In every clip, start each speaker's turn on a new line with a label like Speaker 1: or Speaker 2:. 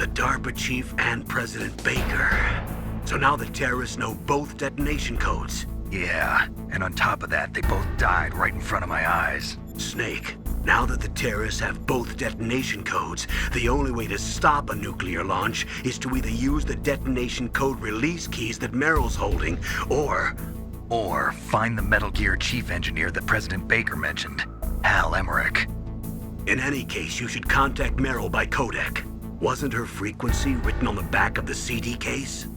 Speaker 1: the DARPA chief and President Baker. So now the terrorists know both detonation codes.
Speaker 2: Yeah, and on top of that, they both died right in front of my eyes.
Speaker 1: Snake, now that the terrorists have both detonation codes, the only way to stop a nuclear launch is to either use the detonation code release keys that Meryl's holding, or
Speaker 2: find the Metal Gear chief engineer that President Baker mentioned, Hal Emmerich.
Speaker 1: In any case, you should contact Meryl by codec. Wasn't her frequency written on the back of the CD case?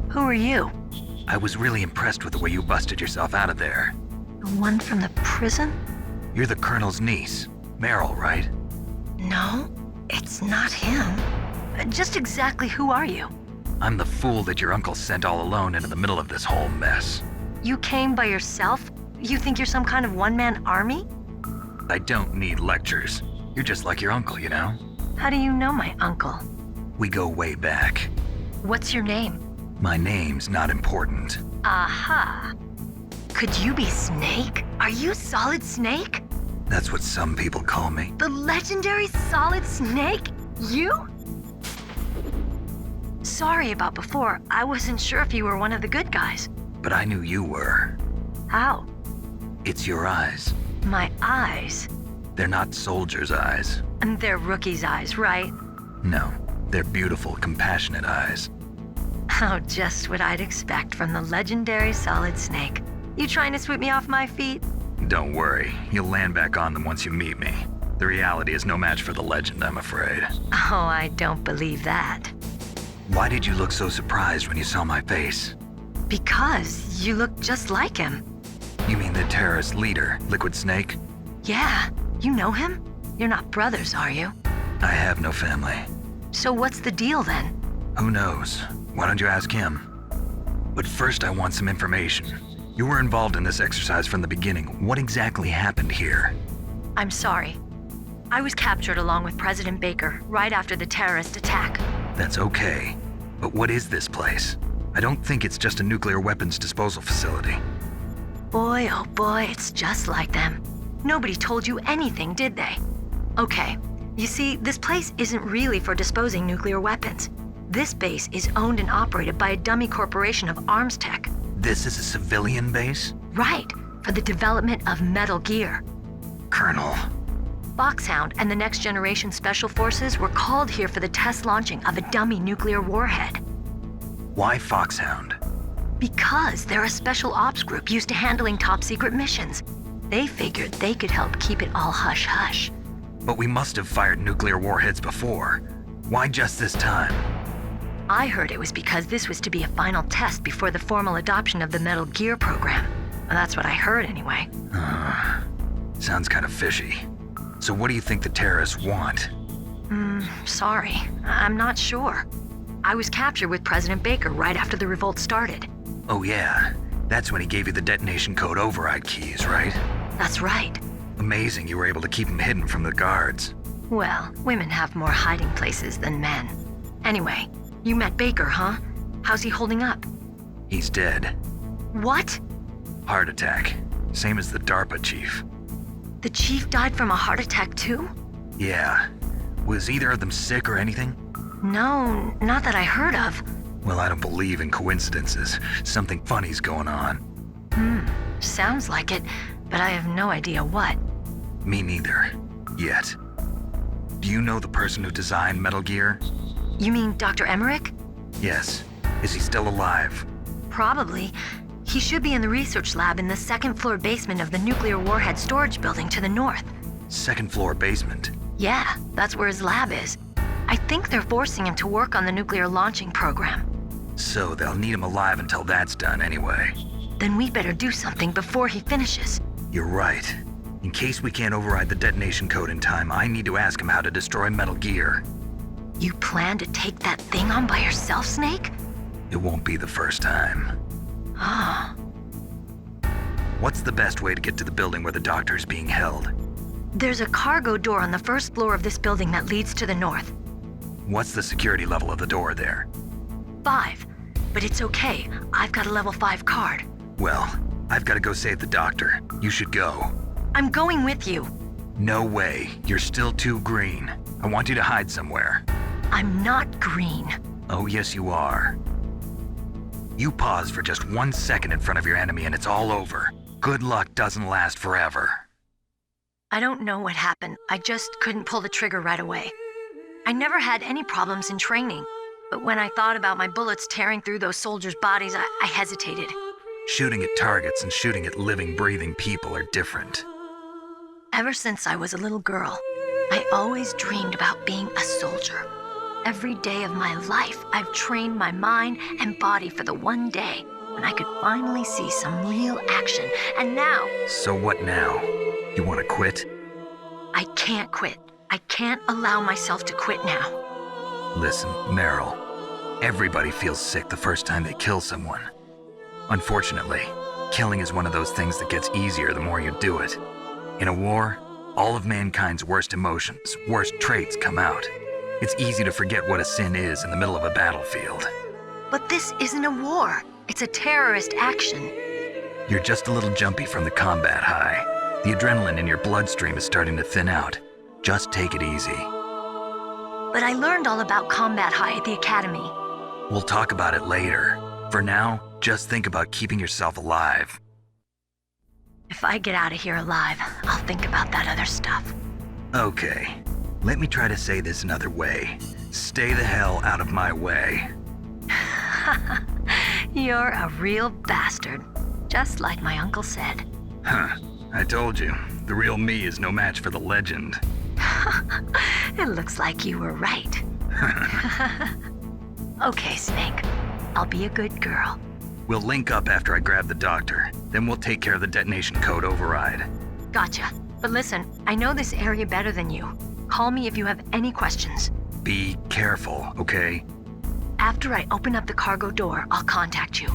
Speaker 3: Who are you?
Speaker 2: I was really impressed with the way you busted yourself out of there.
Speaker 3: The one from the prison?
Speaker 2: You're the Colonel's niece, Meryl, right?
Speaker 3: No, it's not him. Just exactly who are you?
Speaker 2: I'm the fool that your uncle sent all alone into the middle of this whole mess.
Speaker 3: You came by yourself? You think you're some kind of one-man army?
Speaker 2: I don't need lectures. You're just like your uncle, you know?
Speaker 3: How do you know my uncle?
Speaker 2: We go way back.
Speaker 3: What's your name?
Speaker 2: My name's not important.
Speaker 3: Aha. Could you be Snake? Are you Solid Snake?
Speaker 2: That's what some people call me.
Speaker 3: The legendary Solid Snake? You? Sorry about before. I wasn't sure if you were one of the good guys.
Speaker 2: But I knew you were.
Speaker 3: How?
Speaker 2: It's your eyes.
Speaker 3: My eyes?
Speaker 2: They're not soldiers' eyes.
Speaker 3: And they're rookies' eyes, right?
Speaker 2: No, they're beautiful, compassionate eyes.
Speaker 3: Oh, just what I'd expect from the legendary Solid Snake. You trying to sweep me off my feet?
Speaker 2: Don't worry, you'll land back on them once you meet me. The reality is no match for the legend, I'm afraid.
Speaker 3: Oh, I don't believe that.
Speaker 2: Why did you look so surprised when you saw my face?
Speaker 3: Because you look just like him.
Speaker 2: You mean the terrorist leader, Liquid Snake?
Speaker 3: Yeah, you know him? You're not brothers, are you?
Speaker 2: I have no family.
Speaker 3: So what's the deal then?
Speaker 2: Who knows? Why don't you ask him? But first I want some information. You were involved in this exercise from the beginning. What exactly happened here?
Speaker 3: I'm sorry. I was captured along with President Baker right after the terrorist attack.
Speaker 2: That's okay. But what is this place? I don't think it's just a nuclear weapons disposal facility.
Speaker 3: Boy, oh boy, it's just like them. Nobody told you anything, did they? Okay, you see, this place isn't really for disposing nuclear weapons. This base is owned and operated by a dummy corporation of arms tech.
Speaker 2: This is a civilian base?
Speaker 3: Right, for the development of Metal Gear.
Speaker 2: Colonel.
Speaker 3: Foxhound and the Next Generation Special Forces were called here for the test launching of a dummy nuclear warhead.
Speaker 2: Why Foxhound?
Speaker 3: Because they're a special ops group used to handling top-secret missions. They figured they could help keep it all hush-hush.
Speaker 2: But we must have fired nuclear warheads before. Why just this time?
Speaker 3: I heard it was because this was to be a final test before the formal adoption of the Metal Gear program. That's what I heard anyway.
Speaker 2: Sounds kind of fishy. So what do you think the terrorists want?
Speaker 3: Sorry. I'm not sure. I was captured with President Baker right after the revolt started.
Speaker 2: Oh yeah, that's when he gave you the detonation code override keys, right?
Speaker 3: That's right.
Speaker 2: Amazing you were able to keep him hidden from the guards.
Speaker 3: Well, women have more hiding places than men. Anyway, you met Baker, huh? How's he holding up?
Speaker 2: He's dead.
Speaker 3: What?
Speaker 2: Heart attack. Same as the DARPA chief.
Speaker 3: The chief died from a heart attack too?
Speaker 2: Yeah. Was either of them sick or anything?
Speaker 3: No, not that I heard of.
Speaker 2: Well, I don't believe in coincidences. Something funny's going on.
Speaker 3: Sounds like it, but I have no idea what.
Speaker 2: Me neither. Yet. Do you know the person who designed Metal Gear?
Speaker 3: You mean Dr. Emmerich?
Speaker 2: Yes. Is he still alive?
Speaker 3: Probably. He should be in the research lab in the second-floor basement of the nuclear warhead storage building to the north.
Speaker 2: Second floor basement?
Speaker 3: Yeah, that's where his lab is. I think they're forcing him to work on the nuclear launching program.
Speaker 2: So they'll need him alive until that's done anyway.
Speaker 3: Then we better do something before he finishes.
Speaker 2: You're right. In case we can't override the detonation code in time, I need to ask him how to destroy Metal Gear.
Speaker 3: You plan to take that thing on by yourself, Snake?
Speaker 2: It won't be the first time.
Speaker 3: Ah.
Speaker 2: What's the best way to get to the building where the doctor's being held?
Speaker 3: There's a cargo door on the first floor of this building that leads to the north.
Speaker 2: What's the security level of the door there?
Speaker 3: 5. But it's okay. I've got a level 5 card.
Speaker 2: Well, I've got to go save the doctor. You should go.
Speaker 3: I'm going with you.
Speaker 2: No way. You're still too green. I want you to hide somewhere.
Speaker 3: I'm not green.
Speaker 2: Oh, yes, you are. You pause for just 1 second in front of your enemy and it's all over. Good luck doesn't last forever.
Speaker 3: I don't know what happened. I just couldn't pull the trigger right away. I never had any problems in training, but when I thought about my bullets tearing through those soldiers' bodies, I hesitated.
Speaker 2: Shooting at targets and shooting at living, breathing people are different.
Speaker 3: Ever since I was a little girl, I always dreamed about being a soldier. Every day of my life, I've trained my mind and body for the one day when I could finally see some real action, and now...
Speaker 2: So what now? You want to quit?
Speaker 3: I can't quit. I can't allow myself to quit now.
Speaker 2: Listen, Meryl, everybody feels sick the first time they kill someone. Unfortunately, killing is one of those things that gets easier the more you do it. In a war, all of mankind's worst emotions, worst traits come out. It's easy to forget what a sin is in the middle of a battlefield.
Speaker 3: But this isn't a war. It's a terrorist action.
Speaker 2: You're just a little jumpy from the combat high. The adrenaline in your bloodstream is starting to thin out. Just take it easy.
Speaker 3: But I learned all about combat high at the academy.
Speaker 2: We'll talk about it later. For now, just think about keeping yourself alive.
Speaker 3: If I get out of here alive, I'll think about that other stuff.
Speaker 2: Okay, let me try to say this another way. Stay the hell out of my way.
Speaker 3: You're a real bastard, just like my uncle said.
Speaker 2: Huh, I told you, the real me is no match for the legend.
Speaker 3: It looks like you were right. Okay, Snake. I'll be a good girl.
Speaker 2: We'll link up after I grab the doctor. Then we'll take care of the detonation code override.
Speaker 3: Gotcha. But listen, I know this area better than you. Call me if you have any questions.
Speaker 2: Be careful, okay?
Speaker 3: After I open up the cargo door, I'll contact you.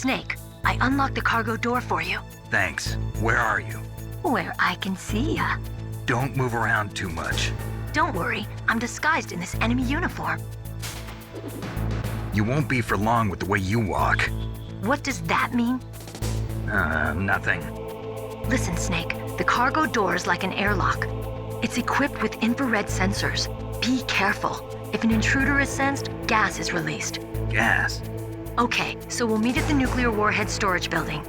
Speaker 3: Snake, I unlocked the cargo door for you.
Speaker 2: Thanks. Where are you?
Speaker 3: Where I can see ya.
Speaker 2: Don't move around too much.
Speaker 3: Don't worry, I'm disguised in this enemy uniform.
Speaker 2: You won't be for long with the way you walk.
Speaker 3: What does that mean?
Speaker 2: Nothing.
Speaker 3: Listen, Snake, the cargo door is like an airlock. It's equipped with infrared sensors. Be careful. If an intruder is sensed, gas is released.
Speaker 2: Gas?
Speaker 3: Okay, so we'll meet at the nuclear warhead storage building.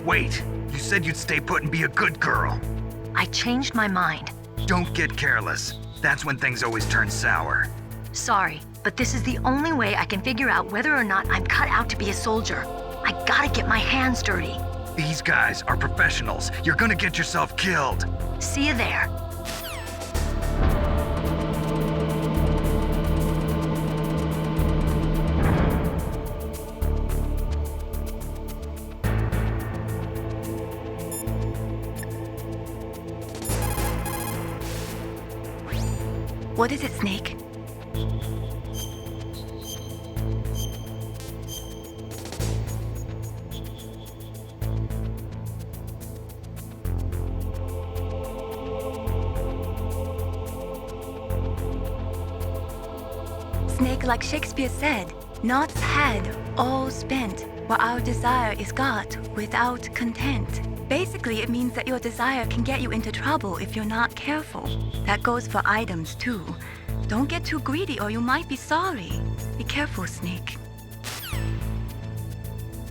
Speaker 2: Wait, you said you'd stay put and be a good girl.
Speaker 3: I changed my mind.
Speaker 2: Don't get careless. That's when things always turn sour.
Speaker 3: Sorry, but this is the only way I can figure out whether or not I'm cut out to be a soldier. I gotta get my hands dirty.
Speaker 2: These guys are professionals. You're gonna get yourself killed.
Speaker 3: See you there.
Speaker 4: What is it, Snake? Snake, like Shakespeare said, knots had all spent, while our desire is got without content. Basically, it means that your desire can get you into trouble if you're not careful. That goes for items too. Don't get too greedy or you might be sorry. Be careful, Snake.